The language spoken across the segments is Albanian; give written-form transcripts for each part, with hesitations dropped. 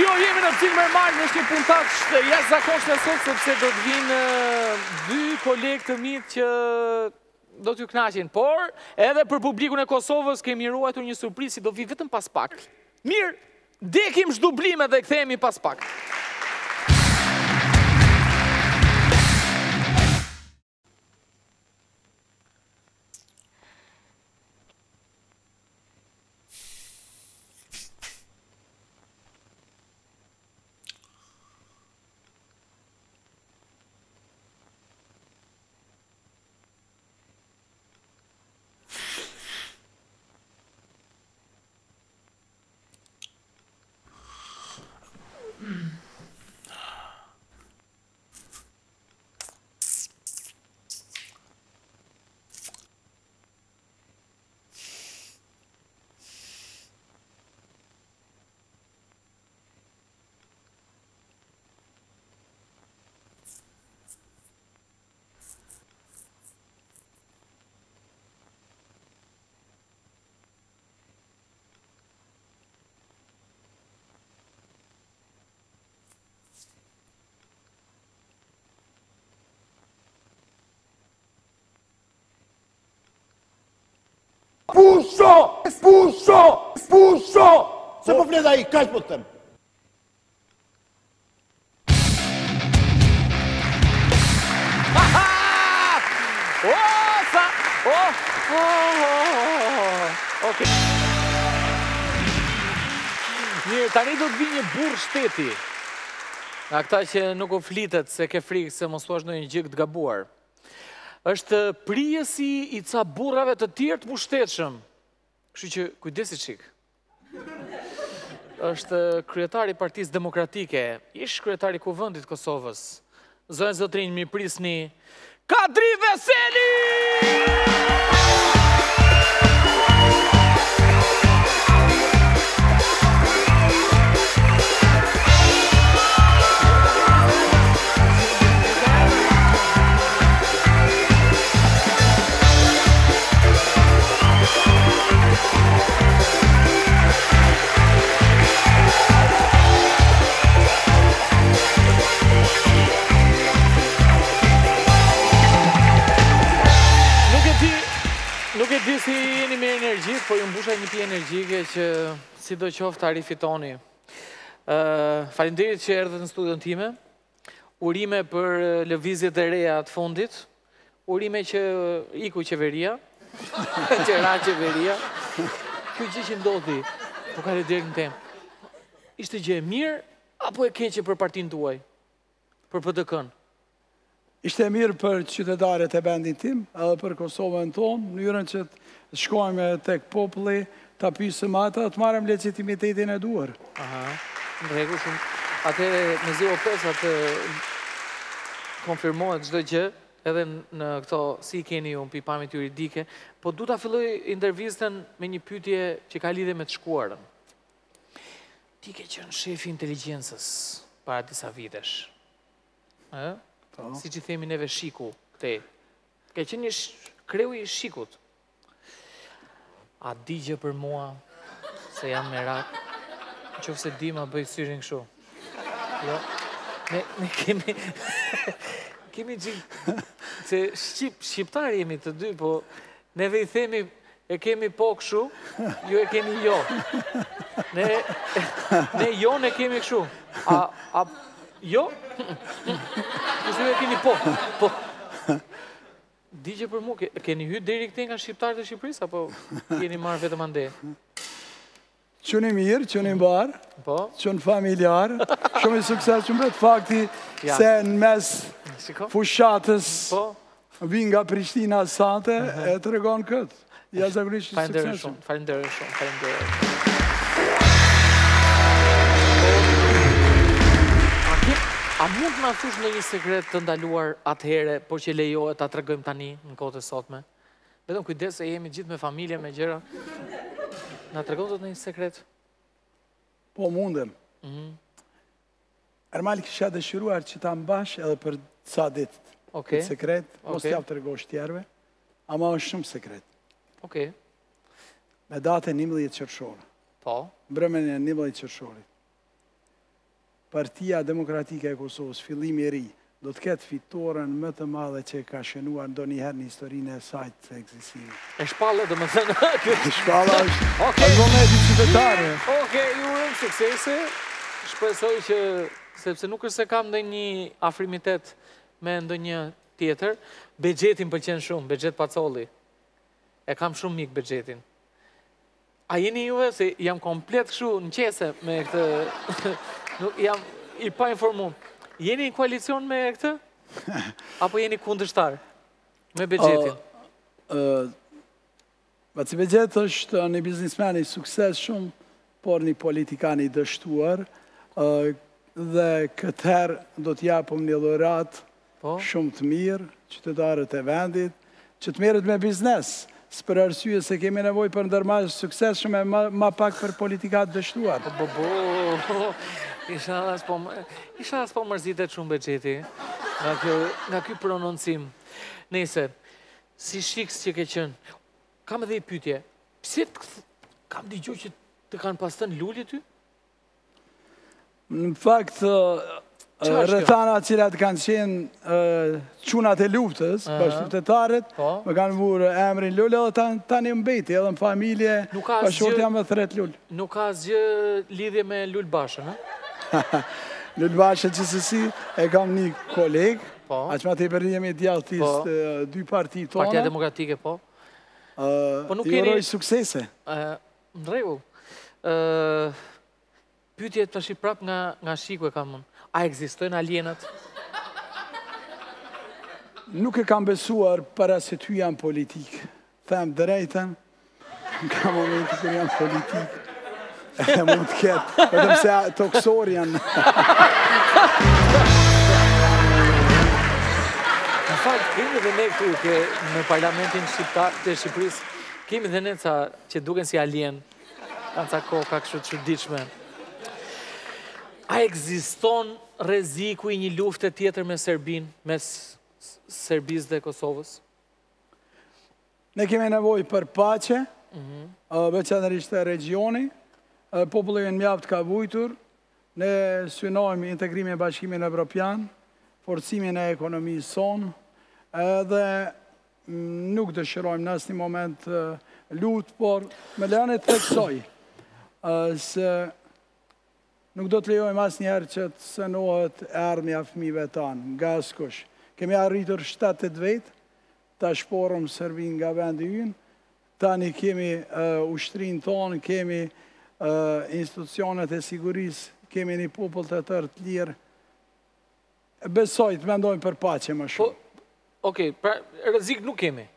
studio jemi në Cilë Mermal, në është një puntat jashtë zakonshme sot, sepse do të vinë dy kolegë të mitë që do t'ju knaqin, por edhe për publikun e Kosovës kemi ruajtur një surprizë që do vi vetëm pas pak. Mirë, dekim zhdublime dhe kthehemi pas pak. Pusho! Pusho! Pusho! Se po flet ai, kaq po të them. Okej. Mirë, tani do të vi një burr shteti. Nga këta që nuk u flitet se ke frikë se mos thuash ndonjë gjë të gabuar. Është prijesi i ca burrave të tjerë të pushtetshëm. Kështu që kujdesi çik. Është kryetari i Partisë Demokratike, ish kryetari i Kuvendit të Kosovës. Zonë zotrinj, mi prisni Kadri Veseli! Nuk e di si jeni me energjik, po ju mbusha një pije energjike që si do qoftë ari fitoni. Faleminderit që erdhët në studion time, urime për lëvizjet e reja të fundit, urime që iku qeveria, që ra qeveria. Kjo gjë që ndodhi, po ka dhe direkt në temë. Ishte gjë e mirë, apo e keqe për partinë tuaj, për PDK-n? Ishte mirë për qytetarët e vendin tim, edhe për Kosovën tonë, në mënyrën që të shkojmë tek populli, ta pyesim ata, të marrim legitimitetin e duhur. Aha, në rregull shumë. Atëherë në 05 atë konfirmohet çdo gjë, edhe në këto si keni ju në pipamit juridike, po du ta filloj intervistën me një pyetje që ka lidhje me të shkuarën. Ti ke qenë shefi i inteligjencës para disa vitesh. Ë? Si që themi neve shiku, këte. Ke qenë një kreu i shikut. A digje për mua, se jam merak, në qofë se di ma bëj syrin këshu. Jo, ne kemi, kemi gjithë, se shqiptar jemi të dy, po neve i themi, e kemi po këshu, ju e keni jo. Ne jo ne kemi këshu. A jo? Nëse e keni po. Digje për mu, keni hyrë deri këtej nga shqiptarët e Shqipërisë, apo keni marrë vetëm ande? Qënë i mirë, qënë i mbarë, qënë familjar, shumë i sukses, shumë të fakti se në mes fushatës vinë nga Prishtina sate, e të regonë këtë. Ja zakonisht suksesshëm. Falenderoj shumë. A mund të na thush në një sekret të ndaluar atëhere, por që lejohet ta tregojmë tani në kohët e sotme? Vetëm kujdes se jemi gjithë me familje, me gjëra. Na tregon të një sekret? Po mundem. Ermal kisha dëshiruar që ta mbash edhe për ca ditë. Këtë sekret, mos t'javë të regosh tjerve, ama është shumë sekret. Me date 11 qershore. Po? Mbrëmjen e 11 qershorit. Partia Demokratike e Kosovës, fillimi i ri, do të ketë fitoren më të madhe që ka shënuar ndonjëherë në historinë e saj të ekzistimit. E shpallë, do më thënë. Shpalla është argumenti qytetare. Oke, ju urojmë suksese. Shpresoj që, sepse nuk është se kam ndonjë afrimitet me ndonjë tjetër, bexhetin pëlqen shumë, bexhet Pacolli. E kam shumë mik bexhetin. A jeni juve se jam komplet kështu në qese me këtë, jam i pa informuar. Jeni në koalicion me këtë? Apo jeni kundërshtar me bexhetin? Baci Bexhet është një biznismen i sukses shumë, por një politikan i dështuar, dhe këtëherë do t'japëm një llorat shumë të mirë, qytetarët e vendit, që të merret me biznes. Së për arsye se kemi nevoj për ndërmarrje sukses shumë e ma pak për politikat dështuar. Isha as po mërzitet shumë Bexheti nga ky prononcim. Nëse, si shiks që ke qenë, kam edhe i pyetje, pse kam dëgjuar që të kanë pastën luli ty? Në fakt, rrethana cilat kanë qenë çunat e luftës, bashkëpunëtarët, më kanë vurë emrin Lule dhe tani mbeti edhe në familje, bashkëpunëtor jam me 3 lul. Nuk ka asgjë lidhje me Lul Bashën, a? Lul Bashën qësësi e kam një koleg, aq ma tepër jemi djallëtis dy parti tona. Partia Demokratike, po. I uroj suksese. Në rregull. Pyetje tash prap nga shiku e kam unë. A ekzistojnë alienat? Nuk e kam besuar para se ty jam politik. Them drejtën, ka momente kur jam politik. E mund të ketë, vetëm se toksor janë. Në fakt, kemi dhe ne këtu në parlamentin shqiptar të Shqipërisë, kemi dhe ne ca që duken si alien, kanë ca koka kështu të çuditshme. A ekziston rreziku i një lufte tjetër me Serbinë, mes Serbisë dhe Kosovës? Ne kemi nevojë për paqe, veçanërisht e regjoni, populli janë mjaft ka vujtur, ne synojmë integrimin e Bashkimit Evropian, forcimin e ekonomisë sonë, edhe nuk dëshirojmë në asnjë moment luftë, por me lejoni të theksoj se nuk do të lejojmë asnjëherë që të sënohet ardhmja fëmijëve tanë, nga askush. Kemi arritur 7-8 vjet, ta shporëm Serbinë nga vendi ynë, tani kemi ushtrinë tonë, kemi institucionet e sigurisë, kemi një popull të tërë të lirë. Besoj të mendojmë për paqe më shumë. Okej, pra rrezik nuk kemi.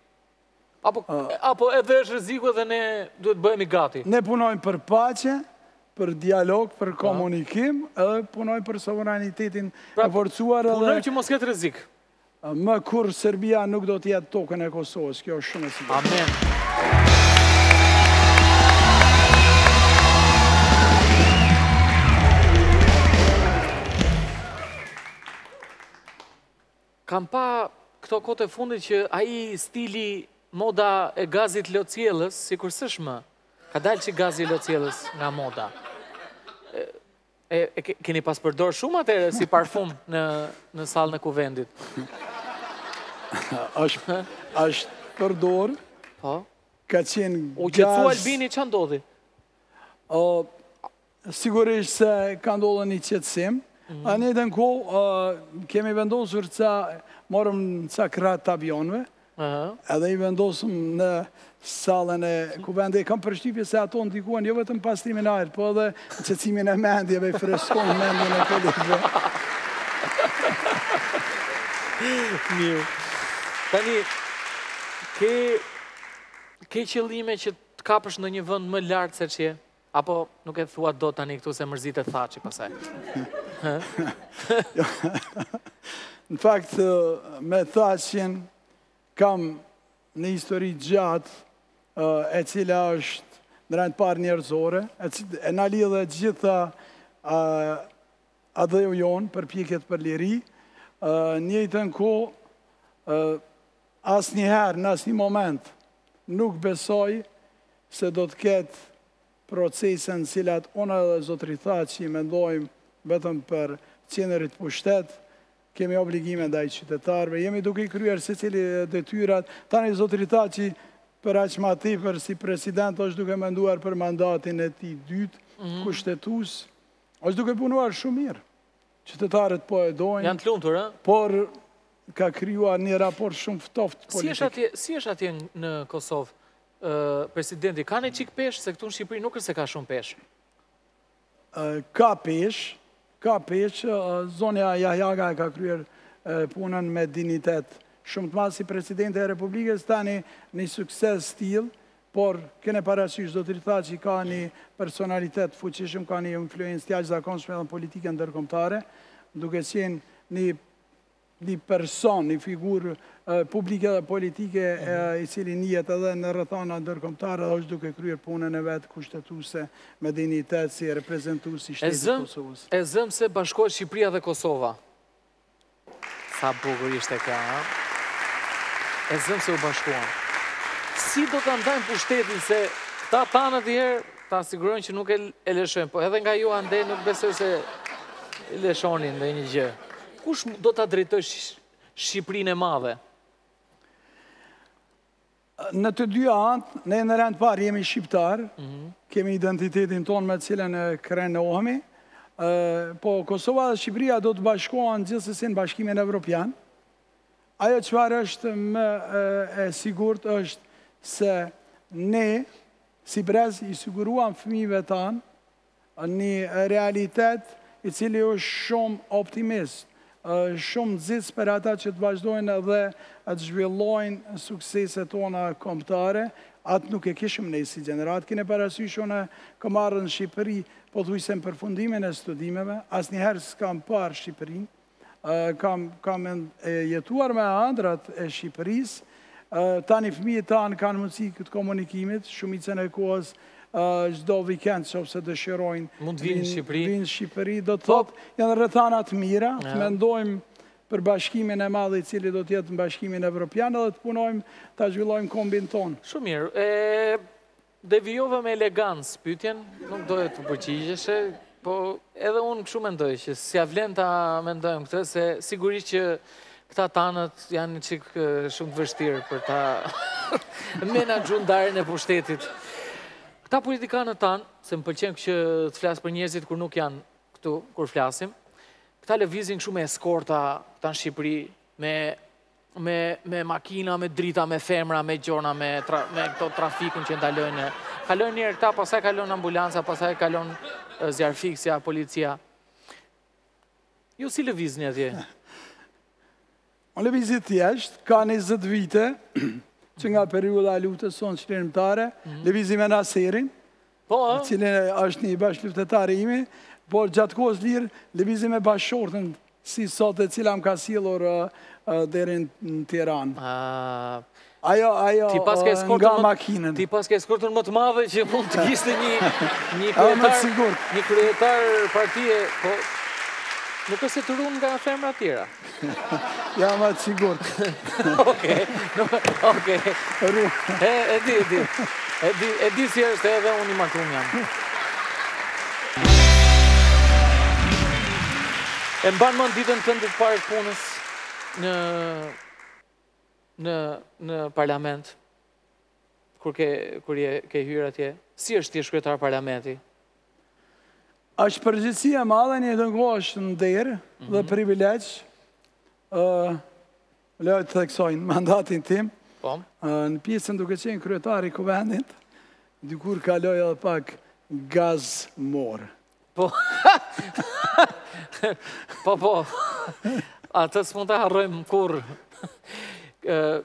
Apo edhe është rreziku dhe ne duhet bëhemi gati. Ne punojmë për paqe, për dialog, për komunikim, edhe punojmë për sovranitetin e forcuar. Punojmë që mos ketë rrezik. Më kur Serbia nuk do të jetë tokën e Kosovës, kjo është shumë e sigurt. Amen. Kam pa këto kohë të fundit që ai stili moda e gazit Lociellës, sikur s'është më. Ka dalë që gazi Lociellës nga moda. Keni pas përdor shumë atëre si parfum në sallën e kuvendit? Është përdor, ka qenë gaz... U qetësu Albini, që ndodhi? Sigurisht se ka ndodhur një qetësim. A në jetën kohë kemi vendosur ca, morëm ca kratë të avionëve, edhe i vendosëm në sallën e kuvendit. Kam përshtypje se ato ndikuan jo vetëm pastrimin e ajrit, po edhe qetësimin e mendjeve, freskon mendjen e kolegëve. Mirë. Tani, ke qëllime që të kapësh në një vend më lartë se që je? Apo nuk e thua do tani këtu se mërzitet Thaçi pasaj? Në fakt, me Thaçin kam një histori gjatë e cila është në rend parë njerëzore, e na lidhe gjitha adheu jonë për pjekjet për liri, njëjtën kohë asnjëherë në asnjë moment nuk besoj se do të ketë procesën cilat unë dhe Zotri Thaçi mendojmë vetëm për qenerit pushtet, kemi obligime ndaj qytetarëve, jemi duke i kryer secili detyrat, tani zoti Ritaçi për aq më tepër si president është duke menduar për mandatin e tij dytë, kushtetues, është duke punuar shumë mirë. Qytetarët po e dojnë. Janë të lumtur, ë? Por ka krijuar një raport shumë ftoftë politik. Si është atje në Kosovë? Presidenti, ka një qik peshë, se këtu në Shqipëri nuk është se ka shumë peshë? Ka peshë, zonja Jahjaga ka kryer punën me dignitet shumë të madh si presidente e Republikës, tani një sukses stil, por kene parasysh do të Ritaçi ka një personalitet fuqishëm, ka një influencë të jashtëzakonshme në politikën ndërkombëtare, duke qenë një person, një figurë publike dhe politike i cili njihet edhe në rrethana ndërkombëtare dhe është duke kryer punën e vetë kushtetuese me dignitet si reprezentues i shtetit të Kosovës. E zëm se bashkohet Shqipëria dhe Kosova. Sa bukur ishte kjo, ha? E zëm se u bashkuan. Si do të ndajmë pushtetin se këta tanët herë ta sigurojnë që nuk e lëshojnë, po edhe nga ju ande nuk besoj se e lëshonin dhe një gjë. Kush do të drejtoj Shqipërinë e madhe? Në të dy anë, ne në rend parë jemi shqiptar, kemi identitetin tonë me cilën e krenohemi, po Kosova dhe Shqipëria do të bashkohen gjithsesi në Bashkimin Evropian. Ajo çfarë është më e sigurt është se ne, si brez, i siguruam fëmijëve tanë një realitet i cili është shumë optimist, shumë nxitës për ata që të vazhdojnë edhe të zhvillojnë sukseset tona kombëtare. Atë nuk e kishëm ne si gjenerat, kene parasysh unë kam ardhur në Shqipëri, po thujse në përfundimin e studimeve, asnjëherë s'kam parë Shqipërinë, kam jetuar me ëndrat e Shqipërisë, tani fëmijët tanë kanë mundësi këtë komunikimit, shumicën e kohës çdo vikend nëse dëshirojnë mund të vinë në Shqipëri, do të thotë janë rrethana të mira, të mendojmë për bashkimin e madh i cili do të jetë në Bashkimin Evropian dhe të punojmë ta zhvillojmë kombin tonë. Shumë mirë. Devijova me elegancë pyetjen, nuk doja të përgjigjeshe, po edhe unë kështu mendoj që si ja vlen ta mendojmë këtë, se sigurisht që këta tanët janë një çik shumë të vështirë për ta menaxhuar ndarjen e pushtetit. Këta politikanët tanë, se më pëlqen që të flasë për njerëzit kur nuk janë këtu, kur flasim, këta lëvizin kështu me eskorta, këta në Shqipëri, me makina, me drita, me femra, me gjona, me këto trafikun që ndalojnë. Kalojnë njerë këta, pasaj kalon ambulansa, pasaj kalon zjarfiksja, policia. Ju si lëvizni atje? Unë lëvizit thjesht, ka 20 vite, që nga periuda e luftës sonë qlirimtare, lëvizim e Naserin, cilin është një bashkëluftëtari imi, por gjatë kohës lirë, lëvizim e bashkëshortën, si sot e cila më ka sjellur deri në Tiranë. Ajo nga makinën. Ti pas ke eskortën më të madhe që mund të kishte një kryetar partie, po nuk është se të runë nga femra tjera. Ja, ma të sigurt. Okej. E di si është edhe unë i martum jam. E mban më në ditën tënde të parë të punës në parlament, kur ke hyrë atje, si është ti kryetar parlamenti? Është përgjegjësia e madhe, një të është nder dhe privilegj. Le të theksojnë mandatin tim. Në pjesën duke qenë kryetari i Kuvendit, dikur kaloj edhe pak gaz morë. Po. Atë s'mund ta harrojmë kurrë.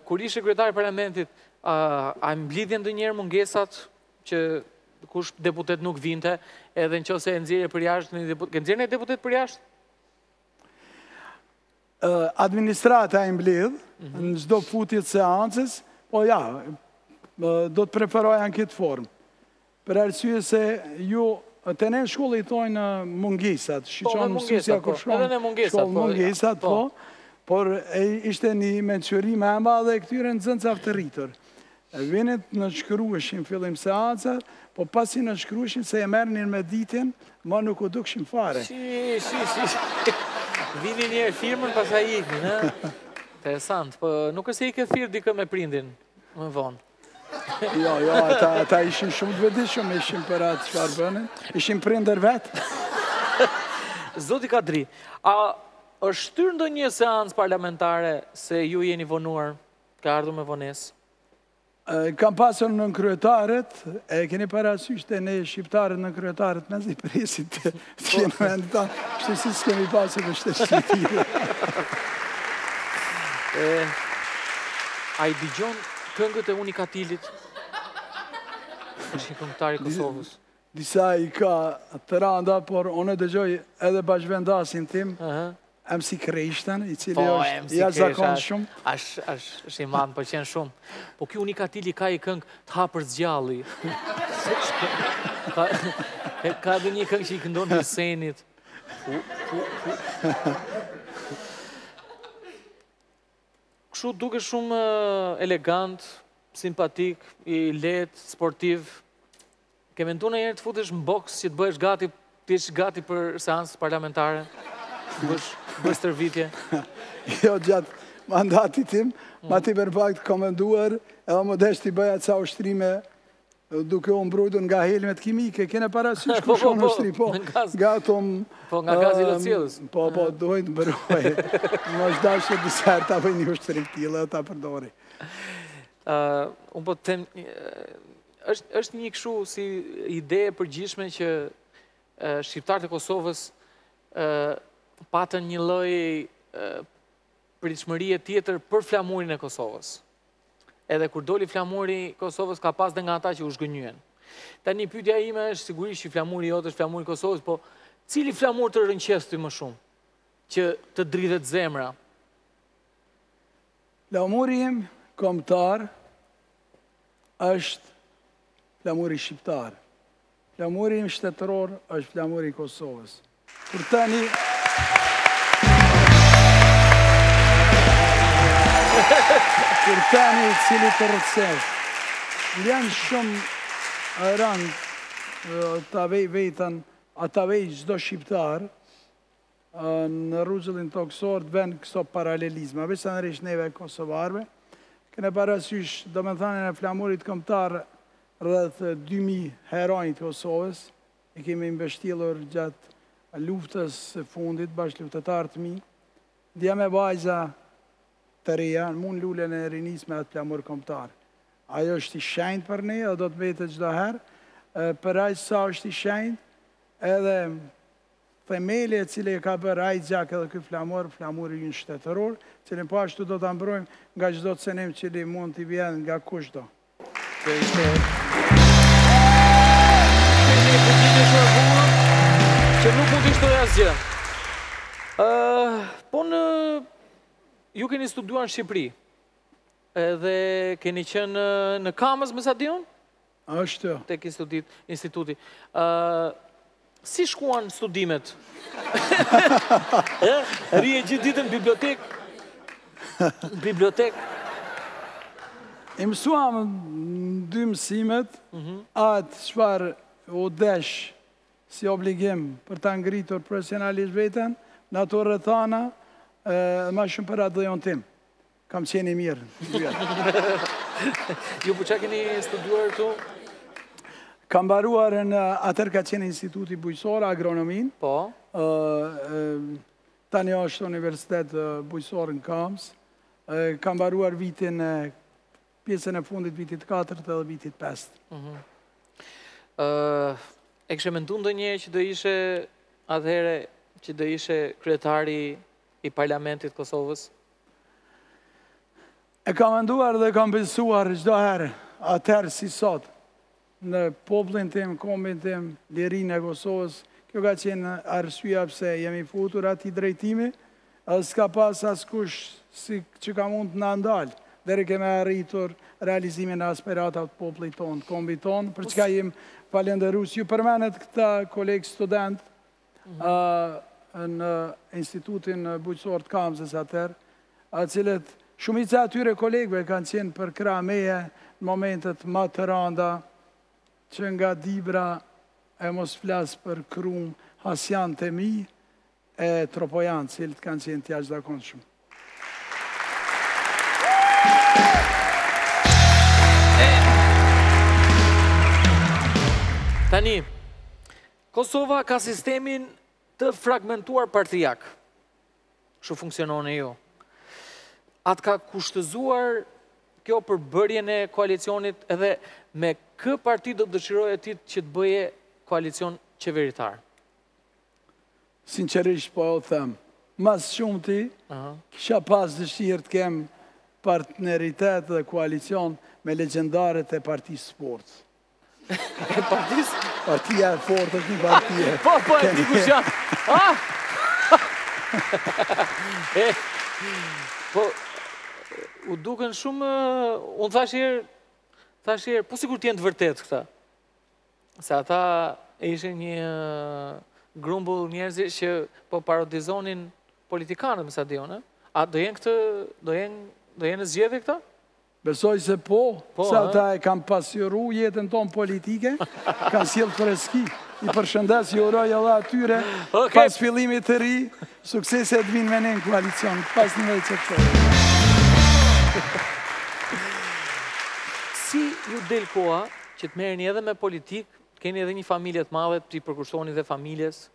Kur ishe kryetari i parlamentit, a mblidhjen ndonjëherë mungesat që kush deputet nuk vinte, edhe nëse e nxjerrje për jashtë, ke nxjerrë një deputet për jashtë? Administrata e mbledh në çdo futje të seancës, po ja, do të preferoja në këtë formë. Për arsye se ju të ne në shkollë i tojnë mungesat, shqyqonë mësusja kur shkollë mungesat, po, por ishte një menqëri me amba dhe këtyre në zënë të rritur. Vinit në shkrueshin fillim seancat, po pasi në shkrueshin se e merrnin me ditën, ma nuk u dukshin fare. Vini njerë firmën, pas a ikin, ne? Interesant, po nuk është se i këtë thirë dikë me prindin, më vonë. Jo, ata ishin shumë të vedishëm, ishin për atë çfarë bënin, ishin prindër vetë. Zoti Kadri, a është shtyrë ndonjë seancë parlamentare se ju jeni vonuar, ka ardhur me vonesë? Kam pasur në kryetarët, e keni parasysh të ne shqiptarët në kryetarët në zi presit të qenë me në ta, shtë si s'kemi pasur në shtështitire. A i digjon këngët e Unikatilit? është një këngëtari Kosovës. Disa i ka të randa, por unë dëgjoj edhe bashkëvendasin tim, MC Kreshten, i cili është jashtëzakonisht shumë. Është i madh, më pëlqen shumë. Po ky Unikatili ka i këngë të hapër zgjalli. Ka dhe një këngë që i këndon Husenit. Kështu duke shumë elegant, simpatik, i lehtë, sportiv. Ke menduar ndonjëherë të futesh në boks që të bëhesh gati, të jesh gati për seancë parlamentare? Bësh stërvitje? Jo, gjatë mandatit tim, ma ti për pak të komenduar, edhe më desh t'i bëja ca ushtrime duke u mbrojtur nga helmet kimike. Kene parasysh ku shonë ushtri, po, nga atom... Po, nga gazi Locielës. Po, dojnë të mbroj. Më është dashë të disar t'a bëj një ushtrim t'ile, t'a përdori. Unë po të tem... është një këshu si ide e përgjishme që shqiptarët e Kosovës patën një lloj pritshmërie tjetër për flamurin e Kosovës. Edhe kur doli flamuri i Kosovës, ka pas dhe nga ata që u zhgënjyen. Tani pyetja ime është sigurisht që flamuri jot është flamuri i Kosovës, po cili flamur të rënqes ty më shumë, që të dridhet zemra? Flamuri im kombëtar është flamuri shqiptar. Flamuri im shtetëror është flamuri i Kosovës. Kur tani... Kur tani cili të rëtses, janë shumë rëndë të avej vetën, të avej gjdo shqiptar në rruzullin toksor të ven këso paralelizma. Veç të nërishë neve Kosovarve, këne parasysh do me thanin e flamurit kombëtar rrëth 2000 herojnë të Kosovës, e kemi mbështilur gjatë luftës së fundit, bashkë luftëtarë të mi, dhja me vajza të reja, në mund lullën e rinis me atë flamur kombëtar. Ajo është i shenjtë për ne, dhe do të vetë çdo herë, për aq sa është i shenjtë, edhe themeli e cili e ka bërë aq gjak edhe ky flamur, flamuri ynë shtetëror, cilin po ashtu do ta mbrojmë nga çdo cenim cili mund t'i vjen nga kushdo. Kjo ishte... që nuk mund t'i shtoj asgjë. Po ju keni studuar në Shqipëri, edhe keni qenë në Kamës, me sa di unë? Ashtu. Tek instituti. Si shkuan studimet? Rije gjithë ditën në bibliotek? I mësuam 2 mësimet, atë çfarë u desh si obligim për ta ngritur profesionalisht veten, në ato rrethana, ma shumë për atë dhëjon tim. Kam qenë i mirë. Ju po çka keni studuar këtu? Kam mbaruar në atër ka qenë Instituti Bujqësor, agronomin. Po. Tani është Universitet Bujqësor në Kamës. Kam mbaruar vitin, pjesën e fundit vitit 4 dhe vitit 5. E kështë mendu ndonjëherë që do ishe atëhere që do ishe kryetari i Parlamentit Kosovës? E kam menduar dhe kam besuar çdo herë, atëherë si sot, në popullin tim, kombin tim, lirinë e Kosovës. Kjo ka qenë arsyeja pse jemi futur atij drejtimi, edhe s'ka pas askush që ka mund të na ndalë. Deri kemi arritur realizimin e aspiratave të popullit tonë, kombit tonë, për çka jem falenderues. Ju përmenet këta kolegë student në Institutin Bujqësor të Kamës atëherë, atë cilët Shumica atyre kolegëve kanë qenë për krah meje në momentet më të rënda, që nga Dibra e mos flas për Krum, Hasjan të mi e Tropojan, cilët kanë qenë të jashtëzakonshëm. Tani, Kosova ka sistemin të fragmentuar partijak. Kështu funksionon e jo. Atë ka kushtëzuar kjo përbërjen e koalicionit edhe me kë parti do të dëshiroj e ti që të bëje koalicion qeveritar? Sinqerisht po o them, mas shumë ti, kisha pas dëshirë të kem partneritet dhe koalicion me legendaret e Parti Sport. E partis? Partia e fort është një partije. Po, e di kush janë. Po, u duken shumë, unë thashirë, po sikur t'jenë të vërtet këta. Se ata ishin një grumbull njerëzi që po parodizonin politikanët, më sa dion, a do jenë këtë, do jenë zgjedhje këta? Besoj se sa ata e kam pasjuru jetën tonë politike, kanë sjellë freski. I përshëndes, ju uroj edhe atyre, pas fillimit të ri, suksese të vinë me ne në koalicion, pas një vejtë që të Si ju del koha që të merrni edhe me politik, keni edhe një familje të madhe, të i përkushtoni dhe familjes?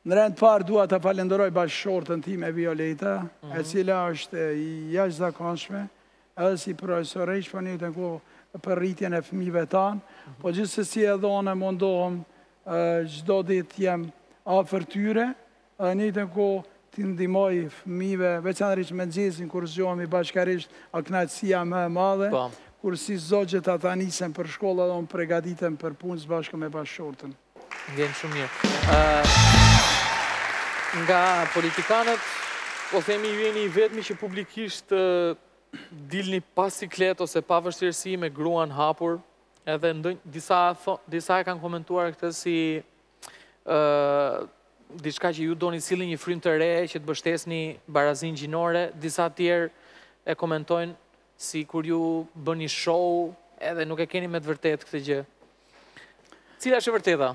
Në rend parë dua të falenderoj bashkëshortën time Violeta, e cila është i jashtëzakonshme, edhe si profesoresh, po një të nko për rritjen e fëmijëve tanë, po gjithsesi edhe unë mundohem çdo ditë jem afër tyre, edhe një të nko të ndihmoj fëmijëve, veçanërisht me nxjesin kur zgjohemi bashkarisht, a kënaqësia më e madhe, kur si zogjet ata nisen për shkollë dhe unë përgatitem për punës bashkë me bashkëshortën. Vjen shumë mirë. Nga politikanët, po themi ju jeni i vetmi që publikisht dilni pa siklet ose pa vështirësi me gruan hapur, edhe disa e kanë komentuar këtë si diçka që ju doni sillni një frym të re që të mbështesni barazinë gjinore, disa tjerë e komentojnë si kur ju bëni show edhe nuk e keni me të vërtet këtë gjë. Cila është e vërteta?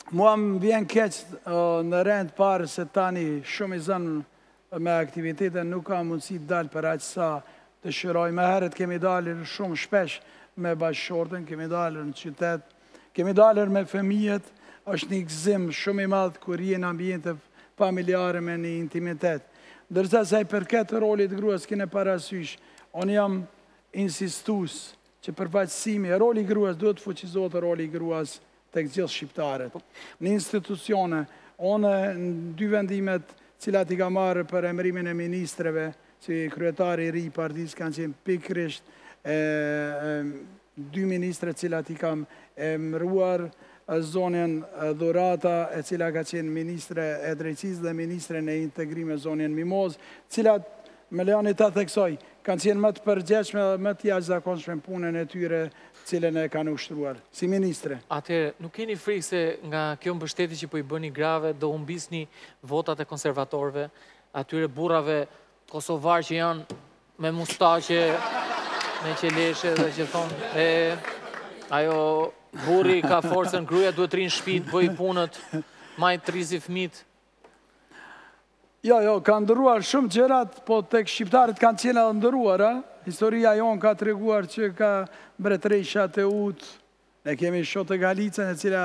Mua më vjen keq në rend parë se tani shumë i zënë me aktivitete nuk ka mundësi të dalë për aq sa dëshiroj. Me herët kemi dalër shumë shpesh me bashkëshortën, kemi dalër në qytet, kemi dalër me fëmijët, është një gëzim shumë i madh kur je në ambiente familjare me një intimitet. Ndërsa sa i përket rolit gruas kene parasysh, unë jam insistues që përfaqësimi, roli gruas duhet të fuqizohet roli gruas tek gjithë shqiptarët. Në institucione, unë në 2 vendimet cilat i ka marrë për emërimin e ministreve, që kryetari i ri i partisë kanë qenë pikërisht 2 ministre cilat i kam emëruar, zonën Dhurata, e cila ka qenë ministre e drejtësisë dhe ministre në integrim e zonën Mimoz, cilat me leoni ta theksoj, kanë qenë më të përgjeshme dhe më të jashtëzakonshme në punën e tyre cilën e kanë ushtruar, si ministre. Atëherë, nuk keni frikë se nga kjo mbështetje që po i bëni grave, do humbisni votat e konservatorëve, atyre burrave kosovar që janë me mustaqe, me qeleshe dhe që thonë, ajo burri ka forcën, gruaja duhet rinë shtëpi, bëj punët, majt trizi fëmijët. Jo, ka ndëruar shumë gjërat, po tek shqiptarët kanë qenë edhe ndëruar, Historia jonë ka të reguar që ka mbretëreshat e Ut, ne kemi Shotë Galicën e cila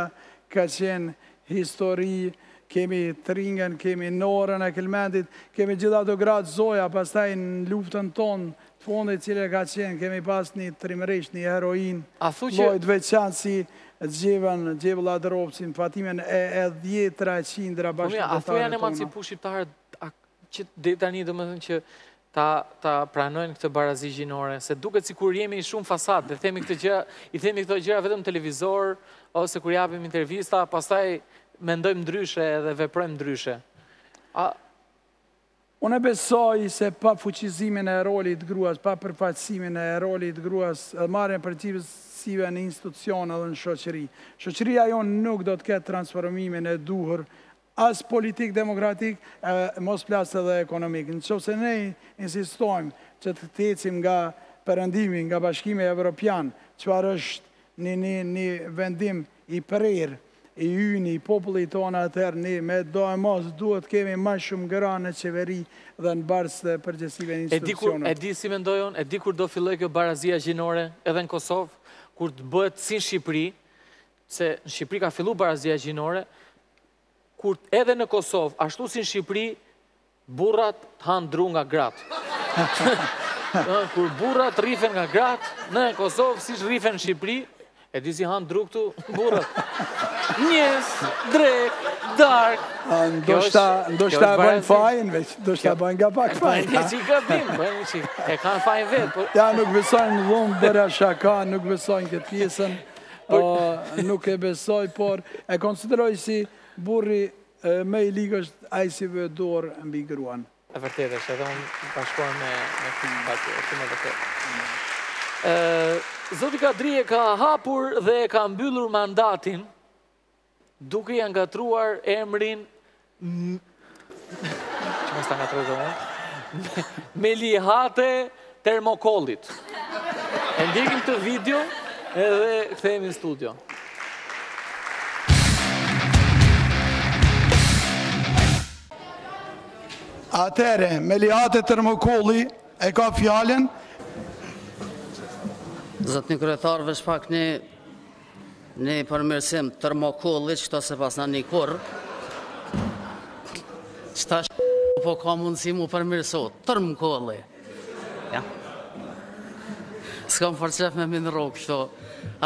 ka qenë histori, kemi Tringen, kemi Norën e Kelmendit, kemi gjitha do gratë Zoja, pastaj në luftën tonë, të fondit cile ka qenë, kemi pas një trimëresh, një heroin, lojt veçanë si Gjevëlla Dropsin, Fatimen e 10-300 bashkëtarët tonë. A thu janë emancipu shqiptarët që dhe tani dhe më thënë që ta pranojnë këtë barazi gjinore, se duket si kur jemi shumë fasad, dhe i themi këto gjëra vetëm televizor, ose kur japim intervista, pastaj mendojmë ndryshe dhe veprojmë ndryshe. Unë e besoj se pa fuqizimin e rolit gruas, pa përfaqësimin e rolit gruas, marrën përgjegjësive në institucione dhe në shoqëri. Shoqëria jonë nuk do të ketë transformimin e duhur as politik demokratik, mos plasë edhe ekonomik. Në që se ne insistojmë që të tecim nga perëndimi, nga bashkimi evropian, çfarë është një vendim i prerë, i yni, i popullit tonë atëherë, ne me do e mos duhet kemi ma shumë gra në qeveri dhe në barës të përgjësive në institucionet. E di si mendojon, e di kur do filloj kjo barazia gjinore edhe në Kosovë, kur të bëhet si në Shqipëri, se në Shqipëri ka fillu barazia gjinore, kur edhe në Kosovë, ashtu si në Shqipëri, burrat hanë dru nga gratë. Kur burrat rrifen nga gratë, në Kosovë, si rrifen në Shqipëri, e di si hanë dru këtu burrat. Njes, drek, dark. Ndoshta e bëjnë fajnë veç, ndoshta e bëjnë nga pak fajnë. Bëjnë që i gabim, bëjnë që e kanë fajnë vetë. Ja, nuk besojnë dhumë bëra shaka, nuk besojnë këtë pjesën, nuk e besoj, por e konsideroj si burri me i ligë është ajsive dorë mbi gruan. E vërtet është, edhe unë bashkohem me këtë me vërtet. Zoti Kadri e ka hapur dhe e ka mbyllur mandatin duke i angatruar emrin që mos ta ngatruar Melihate Termokollit. E ndjekim të video edhe kthehemi në studio. Atere, Melihate Termokolli e ka fjallën. Zotni kryetar, veç pak një përmirësim termokollit, qëto se pas në një kurë, qëta po ka mundësi mu përmirësot, termokolli. Ja. S'kam përqef me minë rogë, qëto,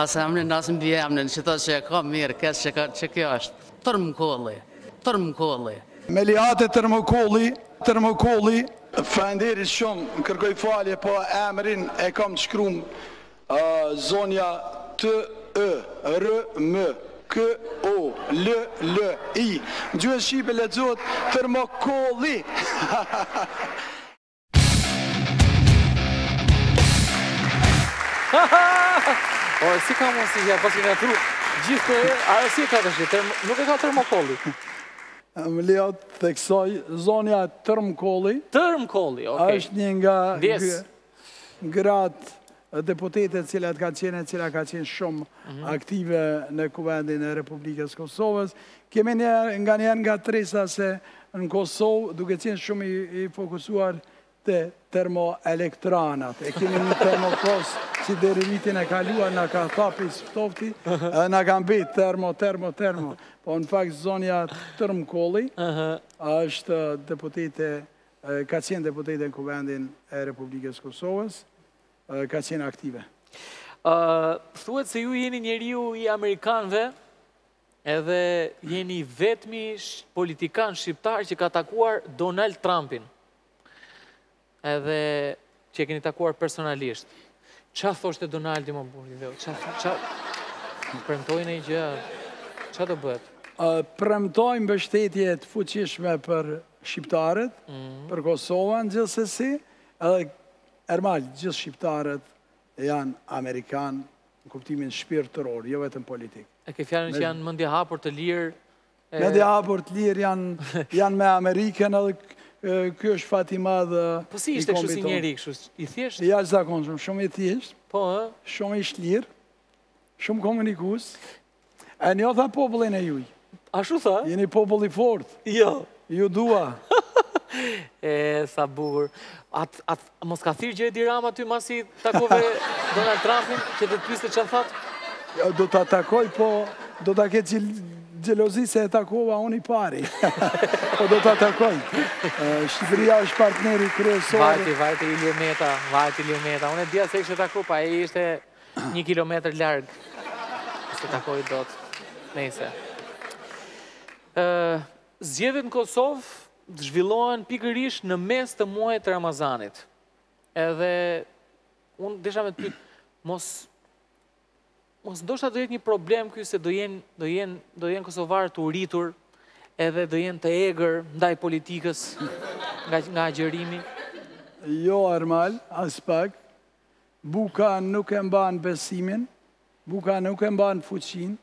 asë emnin, asë mbi emnin, qëto që e ka mirë, kësë që kjo është, termokolli. Melihate Termokolli, falenderit shumë, kërkoj falje, po emrin e kam të shkrum zonja T-E-R-M-K-O-L-L-I. Në gjuhën shqipe lexohet Termokolli. O, si ka mos ja pasi nga tru, gjithë të ajo si ka të shi, nuk e ka Termokolli. Më lejo të theksoj zonja Termokolli. Termokolli, okej. Është një nga gratë deputetet cilat ka qenë shumë aktive në kuvendin e Republikës Kosovës. Kemi nga tresa se në Kosovë duke qenë shumë i fokusuar të termoelektranat. E kemi një termokos si derivitin e kaluar nga ka thapi sftofti, nga ka mbet termo. Po në fakt zonja Termokolli është deputete, ka qenë deputete në kuvendin e Republikës Kosovës, ka qenë aktive. Thuhet se ju jeni njeriu i Amerikanëve edhe jeni vetmi politikan shqiptar që ka takuar Donald Trumpin. Edhe që e keni takuar personalisht. Qa thoshte Donaldi më burri? Qa premtojnë e gjë? Qa të bëhet? Premtojnë mbështetje të fuqishme për shqiptarët, për Kosovën gjithsesi, edhe Ermal, gjithë shqiptarët janë Amerikanë në kuptimin shpirtëror, jo vetëm politik. E ke fjallën që janë mendje hapur të lirë? Mendje hapur të lirë janë me Amerikën, edhe kjo është fati madhë. Po si ishte kështu si njeri, kështu i thjesht? Ja, zakonshëm, shumë i thjesht, shumë i shlirë, shumë komunikus, e një tha popullin e juj. A shu tha? Jeni popull i fort. Jo. Ju dua. Sa bukur. Mos ka thirë Gjedi Rama ty masi takove Donald Trumpin, që të të piste që thatë? Do të takoj, po do të ketë gjelozi se e takova unë i pari. Po do të takoj. Shqipëria është partneri kryesor. Vajti Ilio Meta. Unë e dhja se kështë taku, pa e ishte 1 kilometër largë. Se takoj do të. Nese. Zgjedhjet në Kosovë zhvillohen pikërisht në mes të muajit të Ramazanit. Edhe unë desha me të pyet, mos ndoshta do jetë një problem ky se do jenë kosovarë të uritur, edhe do jenë të egër ndaj politikës nga agjerimi. Jo, Ermal, as pak. Buka nuk e mban besimin, buka nuk e mban fuqin.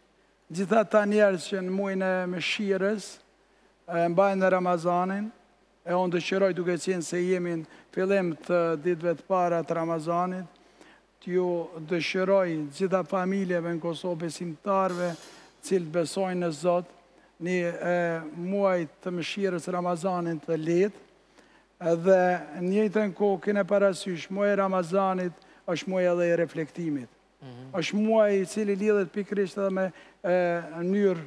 Gjitha ta njerës që në muajin e mëshirës mbajnë në Ramazanin, e unë dëshiroj duke qenë se jemi në fillim të ditëve të para të Ramazanit, t'ju dëshiroj gjitha familjeve në Kosovë besimtarve, cilë besojnë në Zot, një muaj të mëshirës Ramazanin të letë, dhe njëjtën kohë kene parasysh, muaj Ramazanit është muaj edhe i reflektimit. është muaj i cili lidhet pikërisht edhe me mënyrë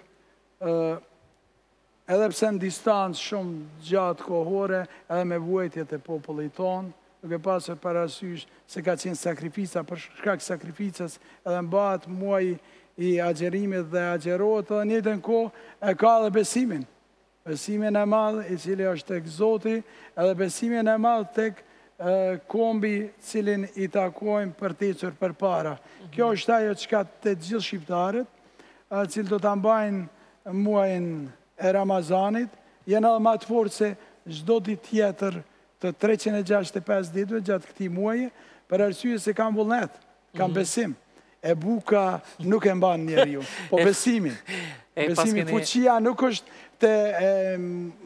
edhe pse në distancë shumë gjatë kohore, edhe me vuajtjet e popullit tonë, duke pasur parasysh se ka qenë sakrifica, për shkak sakrificës edhe mbahet muaj i agjerimit dhe agjerohet, edhe njëjtën kohë e ka edhe besimin. Besimin e madh i cili është tek Zoti, edhe besimin e madh tek kombi cilin i takojmë për të ecur përpara. Kjo është ajo çka të gjithë shqiptarët, cilë do ta mbajnë muajin e Ramazanit, janë edhe më të fortë se çdo ditë tjetër të 365 ditëve gjatë këtij muaji, për arsye se kanë vullnet, kanë besim. E buka nuk e mban njeriu, po besimin. Besimi, fuqia nuk është te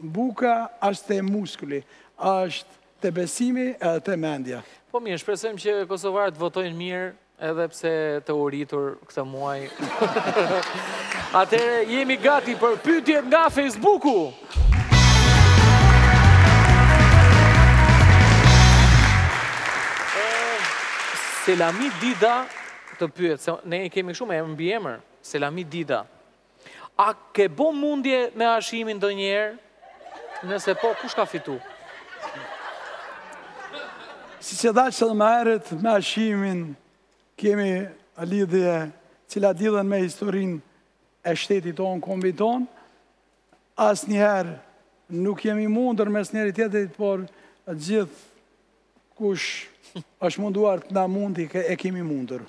buka, është te muskuli, është te besimi edhe te mendja. Po mirë, shpresojmë që kosovarët votojnë mirë, edhe pse të uritur këtë muaj. Atëherë jemi gati për pyetjet nga Facebooku. Selami Dida të pyet, se ne kemi shumë mbi emër, Selami Dida. A ke bo mundje me Hashimin ndonjëherë? Nëse po, kush ka fitu? Si që dha që dhe më herët me Hashimin, kemi lidhje cila lidhen me historinë e shtetit tonë, kombit tonë, asë njëherë nuk jemi mundër mes njëri tjetrit, por gjithë kush është munduar të na mundi, e kemi mundur.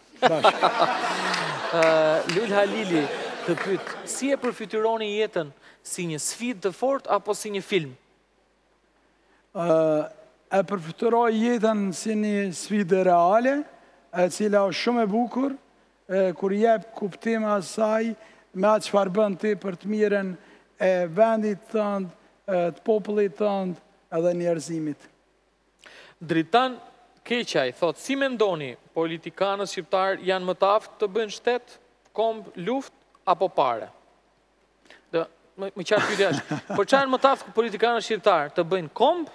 Lul Halili të pyet, si e përfytyroni jetën, si një sfidë të fortë apo si një film? E përfytyroj jetën si një sfidë reale, e cila është shumë e bukur, kur jep kuptim asaj me atë çfarë bën ti për të mirën e vendit tënd, të popullit tënd edhe njerëzimit. Dritan Keqaj thot, si mendoni, politikanët shqiptar janë më të aftë të bëjnë shtet, komb, luftë apo pare? Më qartë pyetja është, por çfarë janë më të aftë politikanët shqiptar të bëjnë komb,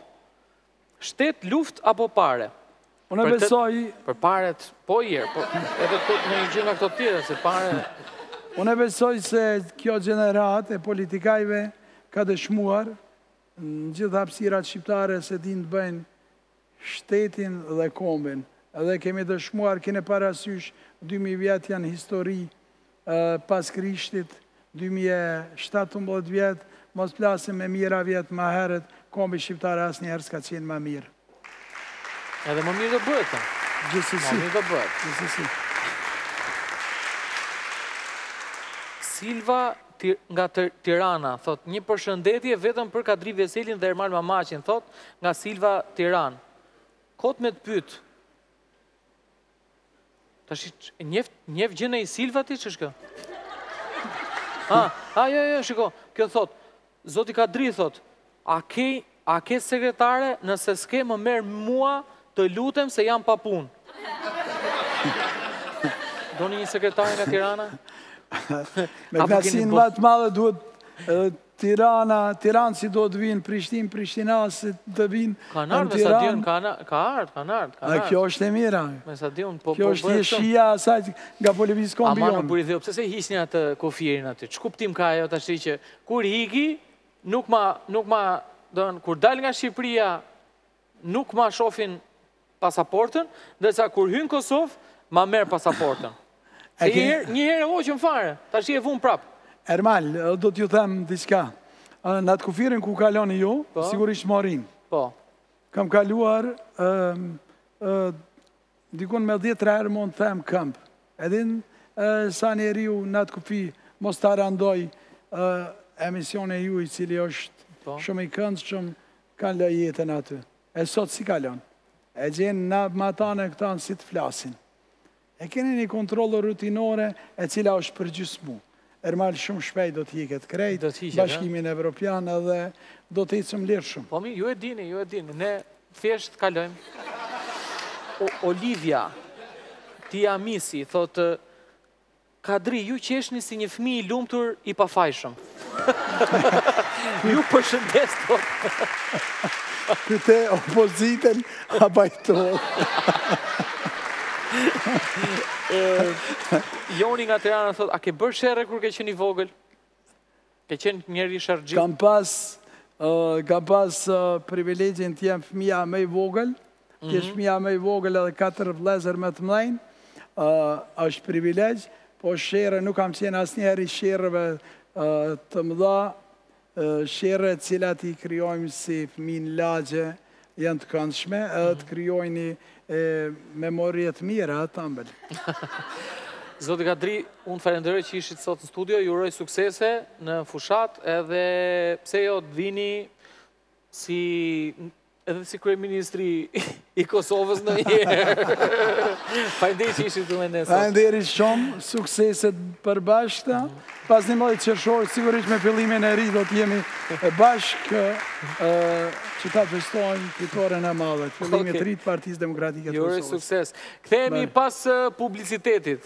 shtet, luftë apo pare? Unë besoj... Për paret, po edhe në një gjë nga këto tjera, se pare... Unë besoj se kjo gjenerat e politikajve ka dëshmuar në gjithë hapësirat shqiptare se din të bëjnë shtetin dhe kombin. Edhe kemi dëshmuar, kene parasysh, 2000 vjetë janë histori pas Krishtit, 2017 vjetë, mos plasim me mira vjetë ma herët, kombi shqiptare asë njerës ka qenë ma mirë. Edhe më mirë do bëhet, ta? Gjithësësi. Më mirë do bëhet. Gjithësësi. Silva nga Tirana, thot, një përshëndetje vetëm për Kadri Veselin dhe Ermal Mamaqin, thot, nga Silva Tiran. Kot me të pyt. Tash, njef gjene i Silva ti, që shkë? Jo, shiko, kjo thot, Zoti Kadri thot, a ke sekretare nëse s'ke më merë mua të lutem se jam pa punë? Doni një sekretare nga Tirana? Me klasin më të madhe duhet Tiranë si do të vinë, Prishtina si të vinë në Tiranë. Ka ardhë. Kjo është e mira. Kjo është jeshia asaj nga Polivis kombi jonë. Ama në Buridhjo, pëse se hisnja të kofirin aty? Që kuptim ka ajo të ashtë që kur hiki, nuk ma, kur dal nga Shqipëria, nuk ma shofin pasaportën, dhe sa kur hynë Kosovë, ma merë pasaportën. Një herë o që më fare, ta shi e vunë prapë. Ermal, do t'ju them diçka. Në atë kufirin ku kaloni ju, sigurisht morin. Po. Kam kaluar, dikun me 10 herë mund të them këmbë. Edhin sa njeriu në atë kufi mos të arandoj emisione ju i cili është shumë i këndë, shumë kanë lë jetën aty. E sot si kalon. E gjenë në matane këtanë si të flasin. E keni një kontrolë rutinore e cila është përgjysmu. Ermal shumë shpejt do t'iket krejt, Bashkimin Evropian edhe do t'icëm lirë shumë. Po mi, ju e dini, ne thjesht kalojmë. Olivia, ti amisi, thotë, Kadri, ju qeshni si një fëmijë i lumtur i pafajshëm. Ju përshëndes, thotë. Këte opozitën a bajtojë. Joni nga Tirana thot, a ke bërë sherre kur ke qenë i vogël? Ke qenë njeri shargji? Kam pas privilegjin të jem fëmija me i vogël, t'jesh fëmija me i vogël edhe 4 vlezër me të mlejnë, është privilegj, po sherre nuk kam qenë asë njeri sherreve të mëdha, sherre cilat i kryojmë si fëmin lagje, janë të këndshme, edhe të kryojnë memorjet mira të ambel. Zoti Kadri, unë falenderoj që ishit sot në studio, ju uroj suksese në fushat, edhe pse jo të vini edhe si kryeministri i Kosovës në njerë. Falenderoj që ishit të me nesër. Falenderoj shumë, sukseset përbashkëta. Pas një mëllë qershor, sigurisht me fillimin e ri do t'jemi bashkë që ta festojnë fitoren e madhe. Fillimit rritë Partisë Demokratike të Kosovës. Ju uroj sukses. Kthehemi pas publicitetit.